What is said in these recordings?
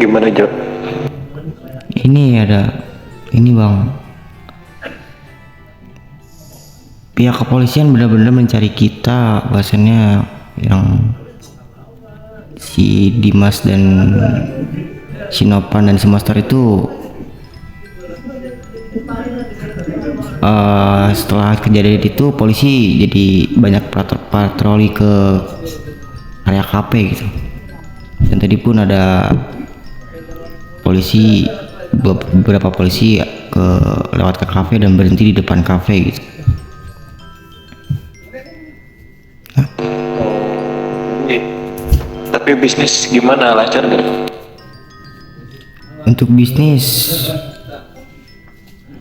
gimana Jo? Ini bang, pihak kepolisian benar-benar mencari kita, bahwasannya yang si Dimas dan si Nopan dan si Master itu setelah kejadian itu polisi jadi banyak patroli ke area kafe gitu. Dan tadi pun ada beberapa polisi lewat ke kafe dan berhenti di depan kafe gitu. Tapi bisnis gimana, lancar nggak? Untuk bisnis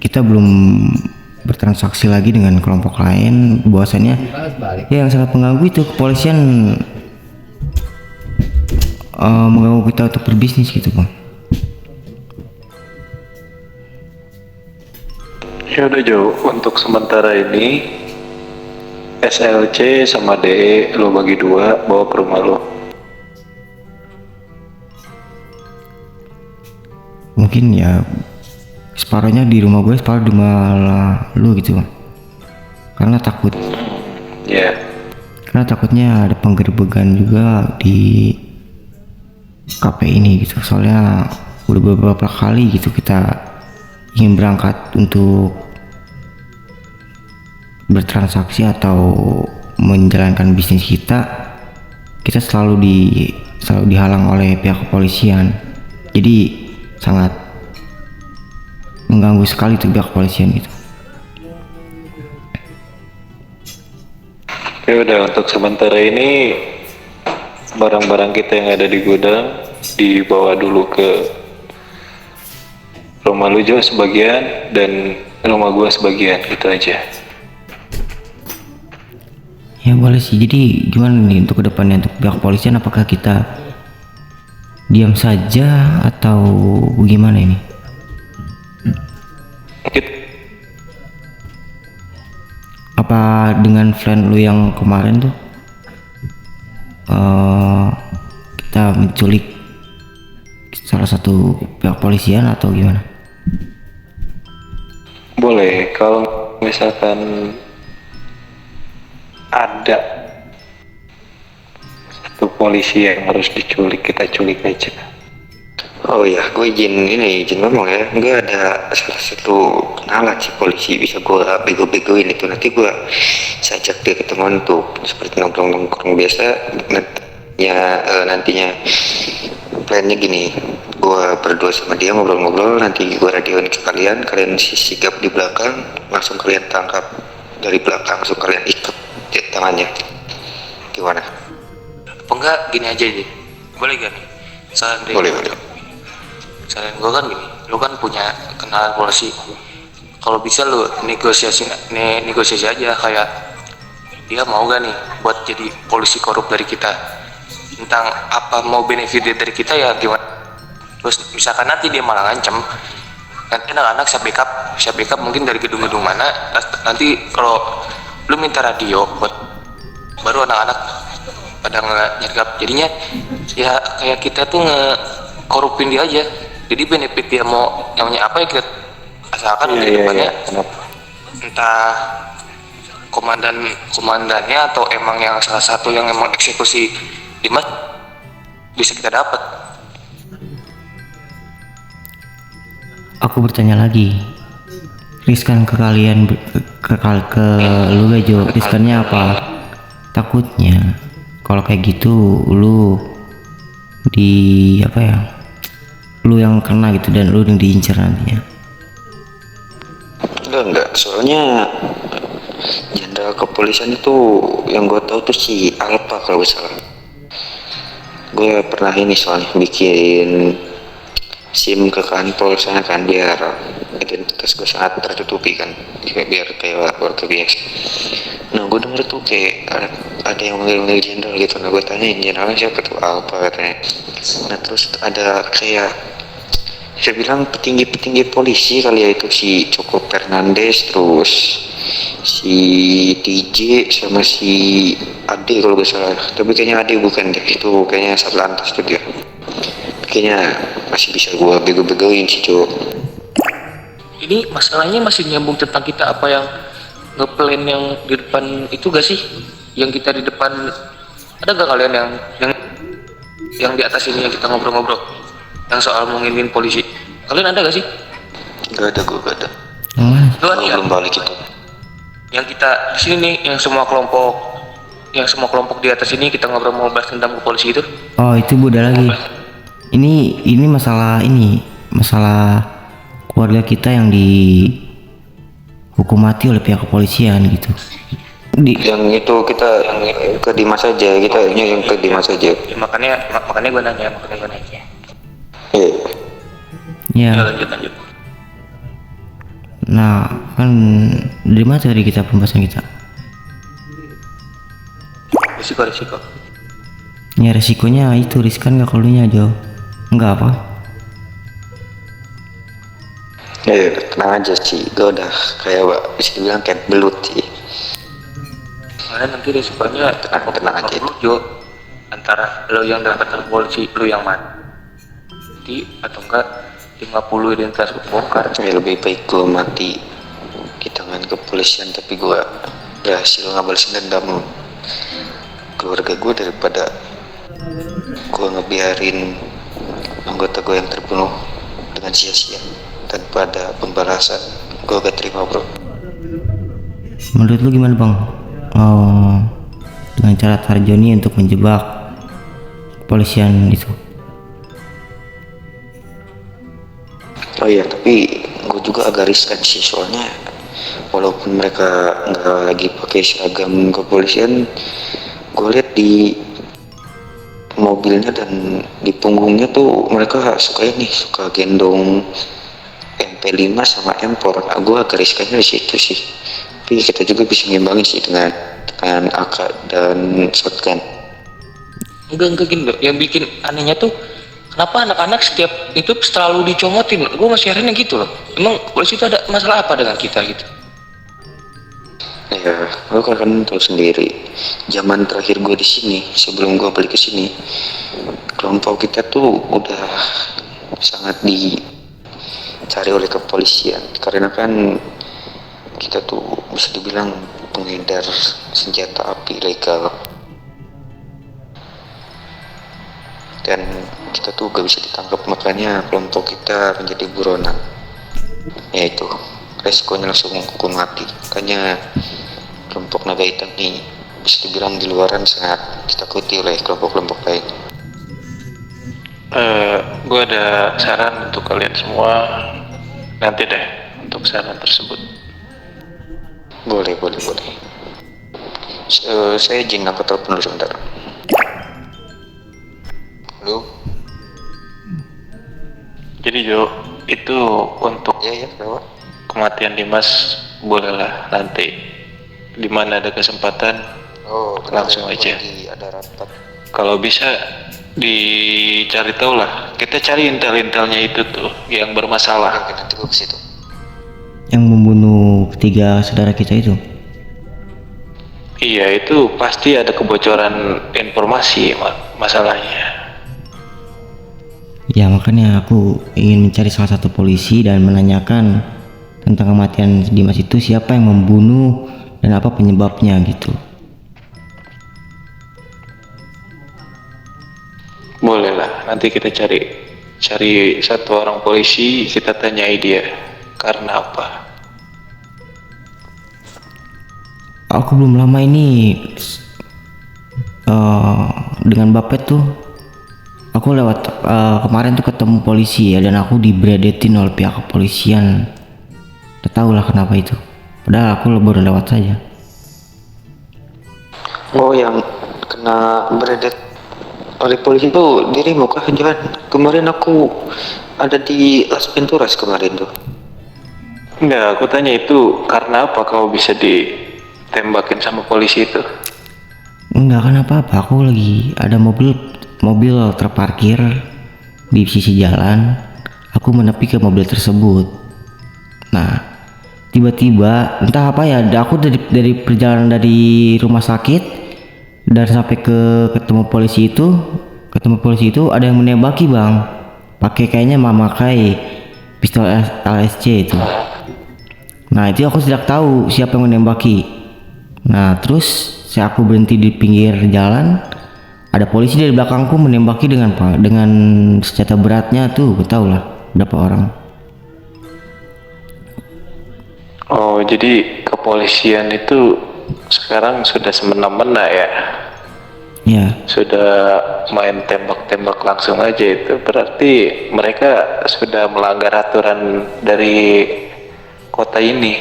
kita belum bertransaksi lagi dengan kelompok lain, bahwasannya ya yang sangat mengganggu itu kepolisian mengganggu kita untuk berbisnis gitu bang. Ya udah Jo, untuk sementara ini SLC sama DE lo bagi dua, bawa ke rumah lo. Mungkin ya separuhnya di rumah gue, separuh di rumah lu gitu bang. Karena Ya. karena takutnya ada penggerbegan juga di kafe ini gitu. Soalnya udah beberapa kali gitu kita ingin berangkat untuk bertransaksi atau menjalankan bisnis kita selalu dihalang oleh pihak kepolisian. Jadi sangat mengganggu sekali tuh pihak kepolisian gitu. Ya udah, untuk sementara ini barang-barang kita yang ada di gudang dibawa dulu ke rumah lu Jo sebagian dan rumah gua sebagian, gitu aja. Ya boleh sih. Jadi gimana nih untuk kedepannya untuk pihak kepolisian, apakah kita diam saja atau gimana ini? Apa dengan friend lu yang kemarin tuh kita menculik salah satu pihak kepolisian atau gimana? Boleh, kalau misalkan ada satu polisi yang harus diculik, kita culik aja. Oh iya, gue izin ngomong ya. Gue ada salah satu kenalan si polisi, bisa gue bego-begoin itu. Nanti gue ajak dia ketemuan tuh, seperti nongkrong-nongkrong biasa. Nantinya plannya gini, gue berdua sama dia ngobrol-ngobrol, nanti gue radioin ke kalian sigap di belakang, langsung kalian tangkap dari belakang, langsung kalian ikat tangannya. Gimana? Apa enggak gini aja deh, boleh gak nih? Saran deh. Boleh. Saran gue kan gini, lu kan punya kenalan polisi, kalau bisa lu negosiasi aja, kayak dia mau gak nih buat jadi polisi korup dari kita, tentang apa mau benefit dari kita ya gimana. Terus misalkan nanti dia malah ngancem, nanti anak-anak siap backup mungkin dari gedung-gedung mana, nanti kalau lu minta radio buat, baru anak-anak pada nyergap. Jadinya ya kayak kita tuh nge-korupin dia aja, jadi benefit dia mau namanya apa ya kita asalkan nanti depannya entah komandannya atau emang yang salah satu yang emang eksekusi Dimas bisa kita dapat. Aku bertanya lagi, riskan ke kalian ke lu gak Jo? Riskannya apa? Takutnya kalau kayak gitu lu lu yang kena gitu dan lu yang diincar nantinya. Enggak, soalnya jenderal kepolisian itu yang gue tahu tuh si Alpa kalau gak salah. Gue pernah ini soalnya bikin SIM ke kantor sana kan, biar identitas gue sangat tertutupi kan, biar kayak warga biasa. Nah gue denger tuh kayak ada yang manggil jenderal gitu. Nah gue tanyain jenderalnya siapa tuh, Alpa katanya. Nah terus ada kayak saya bilang petinggi polisi kali ya, itu si Coko Fernandes, terus si DJ sama si Ade kalau gak salah. Tapi kayaknya Ade bukan deh, itu kayaknya Satlantas tuh dia. Kayaknya masih bisa gua bego-begoin sih cok. Ini masalahnya masih nyambung tentang kita apa yang ngeplan yang di depan itu gak sih? Yang kita di depan, ada gak kalian yang di atas ini yang kita ngobrol-ngobrol? Yang soal ngomongin polisi. Kalian ada gak sih? Gak ada, gua gak ada. Yang mana? Lu ada Gua ya? belum balik itu. Yang kita di sini nih, yang semua kelompok di atas ini kita ngobrol-ngobrol tentang ke polisi itu. Oh itu beda lagi. Ini masalah keluarga kita yang dihukum mati oleh pihak kepolisian gitu. Yang itu kita yang ke Dimas aja, kita yang ke Dimas aja. Ya, makanya gue nanya. Iya. Ya. Ya, lanjut. Nah kan dari mana tadi kita pembahasan kita? Risiko. Ya resikonya itu riskan nggak kalau nya Jo? Nggak apa? Ya tenang aja sih, gue udah kayak bisa dibilang kayak belut sih. Karena nanti risikonya Tenang aja. Jo, antara lo yang dapat polisi, lo yang mati atau enggak 50 identitas bongkar. Ya lebih baik gue mati di tangan kepolisian tapi gue berhasil ngabalesin dendam keluarga gue daripada gue ngebiarin anggota gue yang terbunuh dengan sia-sia tanpa ada pembalasan. Gue gak terima bro. Menurut lu gimana bang? Dengan cara Tarjoni untuk menjebak kepolisian itu? Oh iya, tapi gue juga agak riskan sih soalnya walaupun mereka nggak lagi pakai seragam kepolisian, gue lihat di mobilnya dan di punggungnya tuh mereka suka gendong MP5 sama M4. Nah, gue agak riskannya di situ sih. Tapi kita juga bisa ngimbangin sih dengan AK dan shotgun. Enggak gini loh, yang bikin anehnya tuh kenapa anak-anak setiap itu selalu dicomotin? Gue masih herannya gitu loh. Emang polisi itu ada masalah apa dengan kita gitu? Ya, lo kan tahu sendiri. Zaman terakhir gue di sini, sebelum gue balik ke sini, kelompok kita tuh udah sangat dicari oleh kepolisian karena kan kita tuh bisa dibilang pengedar senjata api ilegal. Dan kita tuh gak bisa ditangkap, makanya kelompok kita menjadi buronan. Yaitu resikonya langsung hukum mati. Makanya kelompok naga hitam nih bisa dibilang di luaran sangat ditakuti oleh kelompok-kelompok lain. Gue ada saran untuk kalian semua. Nanti deh untuk saran tersebut. Boleh. Saya izin angkat telepon dulu sebentar. Halo? Jadi Jo, itu untuk Ya, kenapa? kematian Dimas bolehlah nanti di mana ada kesempatan Oh, langsung kenapa? aja. Lagi ada rapat. Kalau bisa dicari tahu lah. Kita cari intel-intelnya itu tuh yang bermasalah. Oke, nanti gue ke situ. Yang membunuh ketiga saudara kita itu? Iya, itu pasti ada kebocoran informasi masalahnya. Ya makanya aku ingin mencari salah satu polisi dan menanyakan tentang kematian Dimas itu, siapa yang membunuh dan apa penyebabnya gitu. Boleh lah, nanti kita cari satu orang polisi, kita tanyai dia karena apa. Aku belum lama ini dengan Bapet tuh aku lewat kemarin tuh ketemu polisi ya, dan aku diberedetin oleh pihak kepolisian. Gak tau lah kenapa itu, padahal aku baru lewat saja. Oh, yang kena beredet oleh polisi itu dirimu kah Johan? Kemarin aku ada di Las Venturas kemarin tuh. Enggak, aku tanya itu karena apa kau bisa ditembakin sama polisi itu? Enggak kenapa-apa, aku lagi ada mobil terparkir di sisi jalan. Aku menepi ke mobil tersebut. Nah, tiba-tiba entah apa ya, aku dari perjalanan dari rumah sakit dan sampai ketemu polisi itu ada yang menembaki bang. pakai kayaknya memakai pistol LSC itu. Nah itu aku tidak tahu siapa yang menembaki. Nah terus aku berhenti di pinggir jalan, ada polisi dari belakangku menembaki dengan senjata beratnya tuh, tau lah berapa orang. Oh, jadi kepolisian itu sekarang sudah semena-mena ya? Ya, Sudah main tembak-tembak langsung aja itu. Berarti mereka sudah melanggar aturan dari kota ini.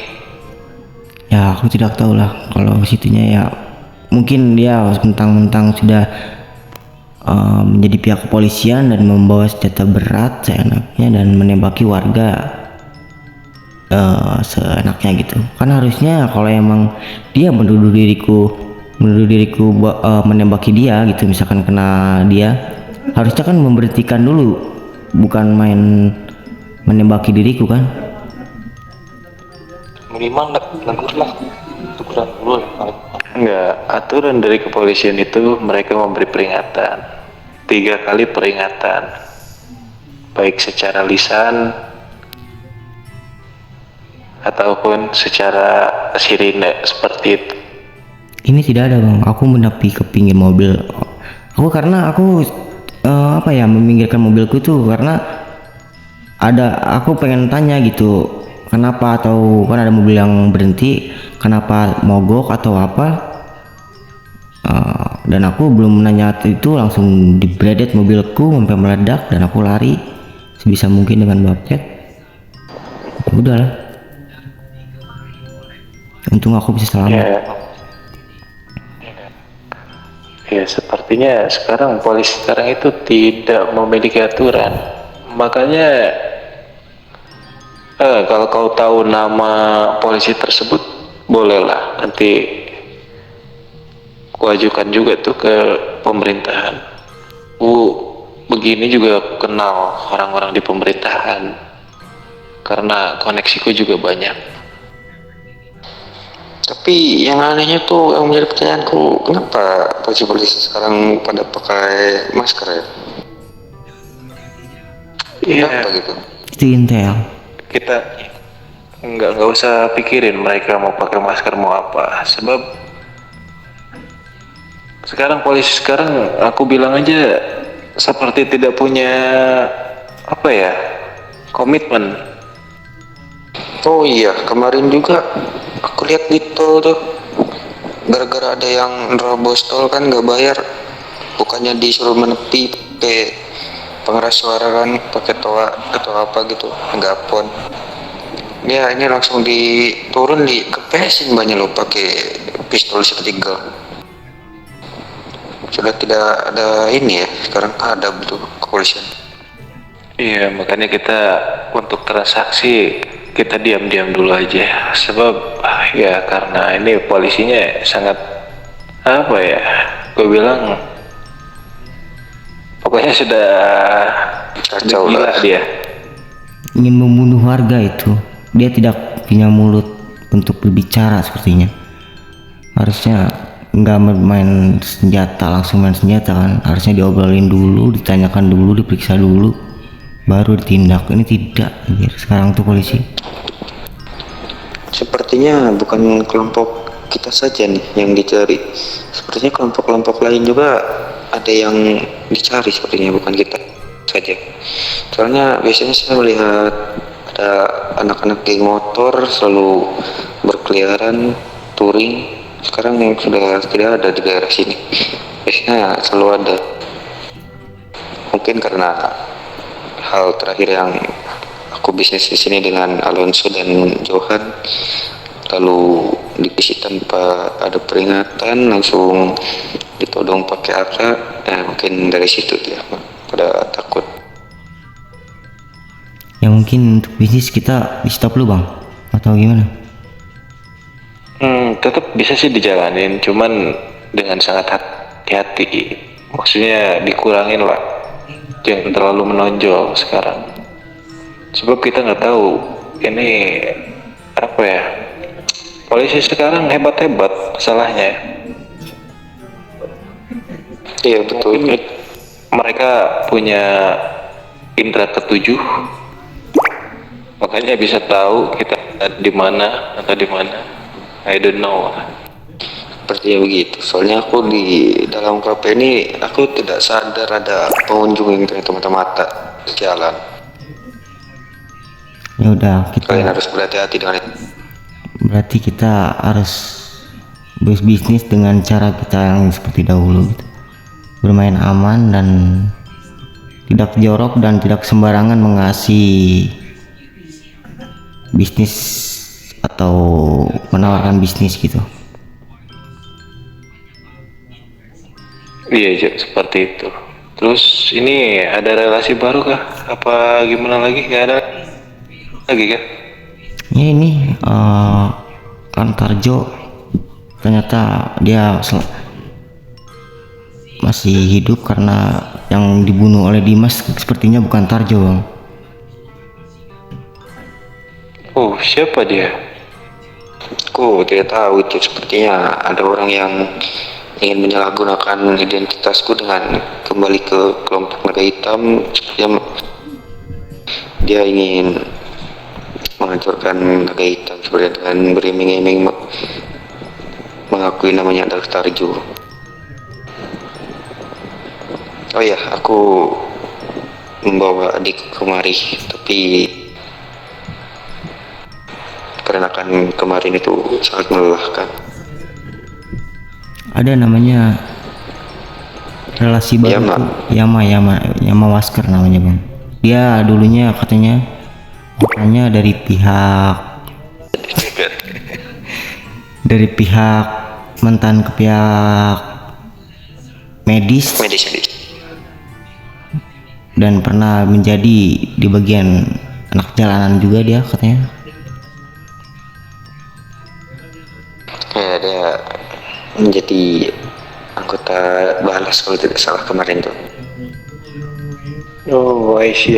ya aku tidak tahu lah kalau situnya ya. Mungkin dia mentang-mentang sudah menjadi pihak kepolisian dan membawa senjata berat seenaknya dan menembaki warga seenaknya gitu. Kan harusnya kalau emang dia menuduh diriku menembaki dia gitu, misalkan kena dia, harusnya kan memberhentikan dulu, bukan main menembaki diriku kan. Minimal negur lah, teguran dulu ya paling. Enggak, aturan dari kepolisian itu mereka memberi peringatan 3 kali peringatan, baik secara lisan ataupun secara sirine seperti itu. Ini tidak ada bang, aku menepi ke pinggir mobil. Karena aku meminggirkan mobilku tuh karena aku pengen tanya gitu, kenapa, atau kan ada mobil yang berhenti, kenapa mogok atau apa. Dan aku belum menanya itu, langsung dibredet mobilku sampai meledak dan aku lari sebisa mungkin dengan bucket. Udahlah, untung aku bisa selamat. Ya, sepertinya sekarang polisi sekarang itu tidak memiliki aturan. Makanya kalau kau tahu nama polisi tersebut, bolehlah nanti kuajukan juga tuh ke pemerintahan. Begini juga kenal orang-orang di pemerintahan karena koneksiku juga banyak. Tapi yang anehnya tuh, yang menjadi pertanyaanku, kenapa polisi-polisi sekarang pada pakai masker ya? Iya, Kenapa gitu? Itu intel. kita nggak usah pikirin mereka mau pakai masker mau apa, sebab sekarang polisi sekarang aku bilang aja seperti tidak punya komitmen. Oh iya, kemarin juga aku lihat di tol tuh, gara-gara ada yang nerobos tol kan nggak bayar, bukannya disuruh menepi pakai pengeras suara kan, pakai toa atau apa gitu, megapon. Ya ini langsung diturun, dikepesin banyak lo pakai pistol sertigal. Sudah tidak ada ini ya, sekarang ada betul kepolisian. Iya, makanya kita untuk transaksi kita diam-diam dulu aja, sebab ya karena ini polisinya sangat gue bilang pokoknya sudah Kacau gila lah. dia. Ingin membunuh warga itu. Dia tidak punya mulut untuk berbicara sepertinya. Harusnya nggak main senjata, langsung main senjata kan. Harusnya diobrolin dulu, ditanyakan dulu, diperiksa dulu, baru ditindak. Ini tidak, anjir. Sekarang tuh polisi. Sepertinya bukan kelompok kita saja nih yang dicari. Sepertinya kelompok-kelompok lain juga ada yang dicari, sepertinya bukan kita saja. Soalnya biasanya saya melihat ada anak-anak geng motor selalu berkeliaran touring. Sekarang yang sudah tidak ada di daerah sini. Biasanya selalu ada. Mungkin karena hal terakhir yang aku bisnis di sini dengan Alonso dan Johan, lalu dikasih tanpa ada peringatan, langsung ditodong pakai AK. Mungkin dari situ dia pada takut. Ya mungkin untuk bisnis kita di stop dulu bang, atau gimana? Tetap bisa sih dijalanin, cuman dengan sangat hati-hati. Maksudnya dikurangin lah, jangan terlalu menonjol sekarang. Sebab kita nggak tahu ini polisi sekarang hebat-hebat masalahnya. Iya betul. Mereka punya indra ketujuh, makanya bisa tahu kita di mana atau di mana. I don't know. Sepertinya begitu. Soalnya aku di dalam kafe ini aku tidak sadar ada pengunjung yang ternyata mata-mata di jalan. Ya udah, Kalian kita harus berhati-hati dengan itu. berarti kita harus berbisnis dengan cara kita yang seperti dahulu gitu. Bermain aman dan tidak jorok dan tidak sembarangan mengasih bisnis atau menawarkan bisnis gitu. Iya, Cak, seperti itu. Terus ini ada relasi baru kah? Apa gimana lagi? Gak ada lagi kah? Ya ini kan Tarjo ternyata dia masih hidup karena yang dibunuh oleh Dimas sepertinya bukan Tarjo, Bang. Oh, siapa dia? Aku tidak tahu itu. Sepertinya ada orang yang ingin menyalahgunakan identitasku dengan kembali ke kelompok naga hitam. Dia ingin menghancurkan naga hitam sebenarnya dengan beriming-iming mengakui namanya adalah Tarjo. Oh ya, aku membawa adik kemari, tapi karena kan kemarin itu sangat melelahkan. Ada namanya relasi baru Yama. tuh, Yama Wasker namanya, Bang. Dia dulunya katanya dari pihak mantan ke pihak medis Medis. dan pernah menjadi di bagian anak jalanan juga dia katanya. Ya, dia menjadi anggota balas kalau tidak salah kemarin tuh. Oh, I see.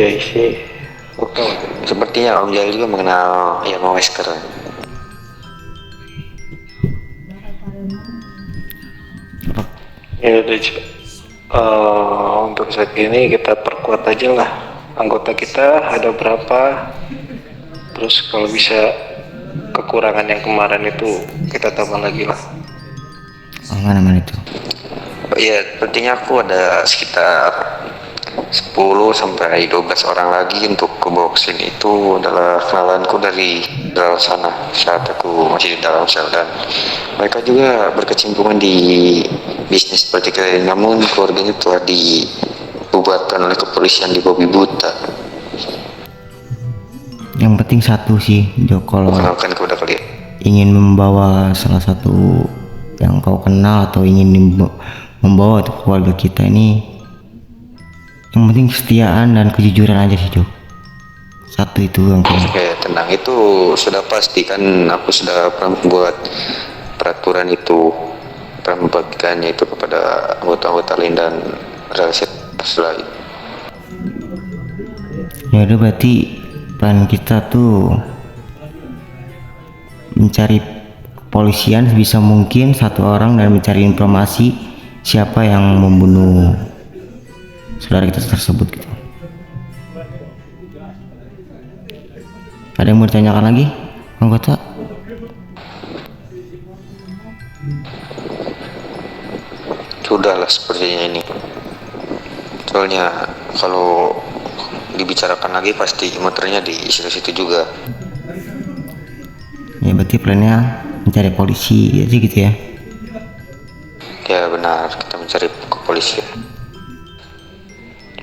Oke. Sepertinya Om Jali juga mengenal Yama Wesker. Ya udah, Cak. Untuk saat ini kita perkuat aja lah. Anggota kita ada berapa? Terus kalau bisa kekurangan yang kemarin itu kita tambah lagi lah. Oh, mana itu? Oh iya, sepertinya aku ada sekitar 10 sampai 12 orang lagi untuk ke boxing. Itu adalah kenalanku dari dalam sana saat aku masih di dalam sel, dan mereka juga berkecimpungan di bisnis seperti kalian, namun keluarganya telah dibubarkan oleh kepolisian di babi buta. Yang penting satu sih, Jo, kalau Kenalkan kepada kalian. ingin membawa salah satu yang kau kenal atau ingin membawa untuk keluarga kita ini, yang penting kesetiaan dan kejujuran aja sih, Jo. Satu itu yang penting. Oke, tenang, itu sudah pasti kan. Aku sudah pernah membuat peraturan itu, pernah membagikannya itu kepada anggota-anggota lain dan relasi lain. Ya udah, berarti plan kita tuh mencari kepolisian sebisa mungkin satu orang dan mencari informasi siapa yang membunuh saudara kita tersebut gitu. Ada yang mau ditanyakan lagi, anggota? Sudahlah sepertinya ini. Soalnya kalau dibicarakan lagi pasti motornya di situ-situ juga. Ya berarti plannya mencari polisi aja gitu ya. Ya benar, kita mencari kepolisian.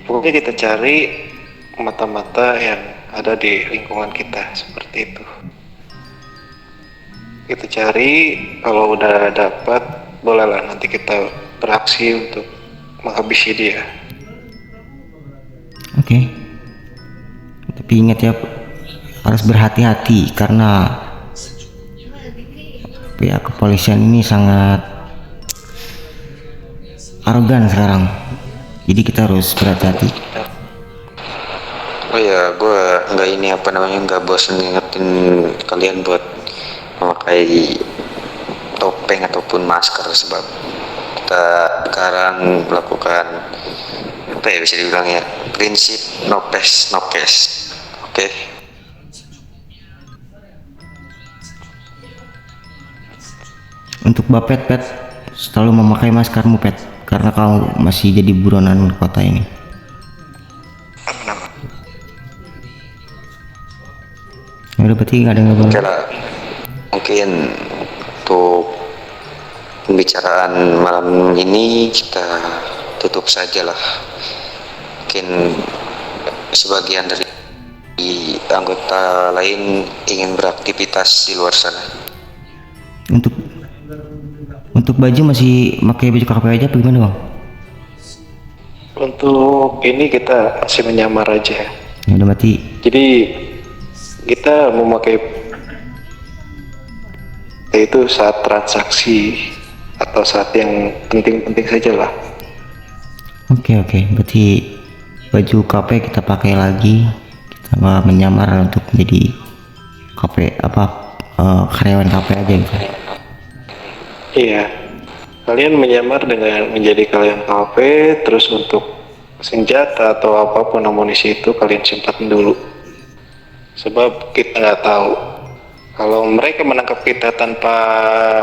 Pokoknya kita cari mata-mata yang ada di lingkungan kita, seperti itu. Kita cari, kalau udah dapat bolehlah nanti kita beraksi untuk menghabisi dia. Oke. Tapi ingat ya, harus berhati-hati karena pihak kepolisian ini sangat arogan sekarang. Jadi kita harus berhati-hati. Oh ya, gue nggak bosan ngingetin kalian buat memakai topeng ataupun masker, sebab kita sekarang melakukan apa ya bisa dibilang ya, prinsip no pass no cash. Oke. Untuk Bapet, Pet, selalu memakai maskermu, Pet, karena kau masih jadi buronan kota ini. Ya udah, berarti nggak ada yang Oke lah, mungkin untuk pembicaraan malam ini kita tutup saja lah. Mungkin sebagian dari anggota lain ingin beraktivitas di luar sana. Untuk baju masih pakai baju KP aja apa gimana, Bang? Untuk ini kita masih menyamar aja. Ya udah, berarti Jadi kita memakai itu saat transaksi atau saat yang penting-penting saja lah. oke, berarti baju KP kita pakai lagi, kita menyamar untuk menjadi KP karyawan KP aja gitu. Iya, kalian menyamar dengan menjadi kalian KP, terus untuk senjata atau apapun amunisi itu kalian simpan dulu. Sebab kita nggak tahu kalau mereka menangkap kita tanpa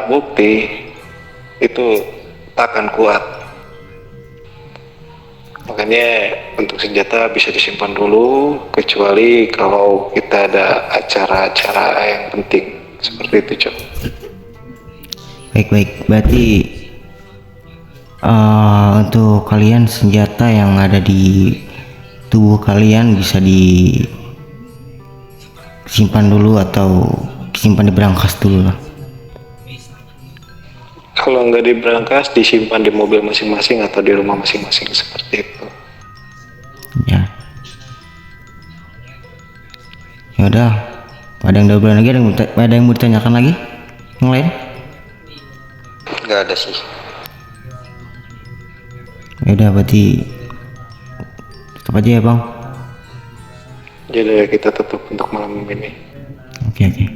bukti, itu takkan kuat. Makanya untuk senjata bisa disimpan dulu, kecuali kalau kita ada acara-acara yang penting seperti itu, Cok. Baik, berarti untuk kalian senjata yang ada di tubuh kalian bisa disimpan dulu atau disimpan di brankas dulu lah. Kalau nggak di brankas, disimpan di mobil masing-masing atau di rumah masing-masing seperti itu. Ya udah, ada yang double lagi, ada yang mau ditanyakan lagi yang lain? Nggak ada sih. Ya udah, berarti tutup aja ya, Bang. Jadi kita tutup untuk malam ini. Oke.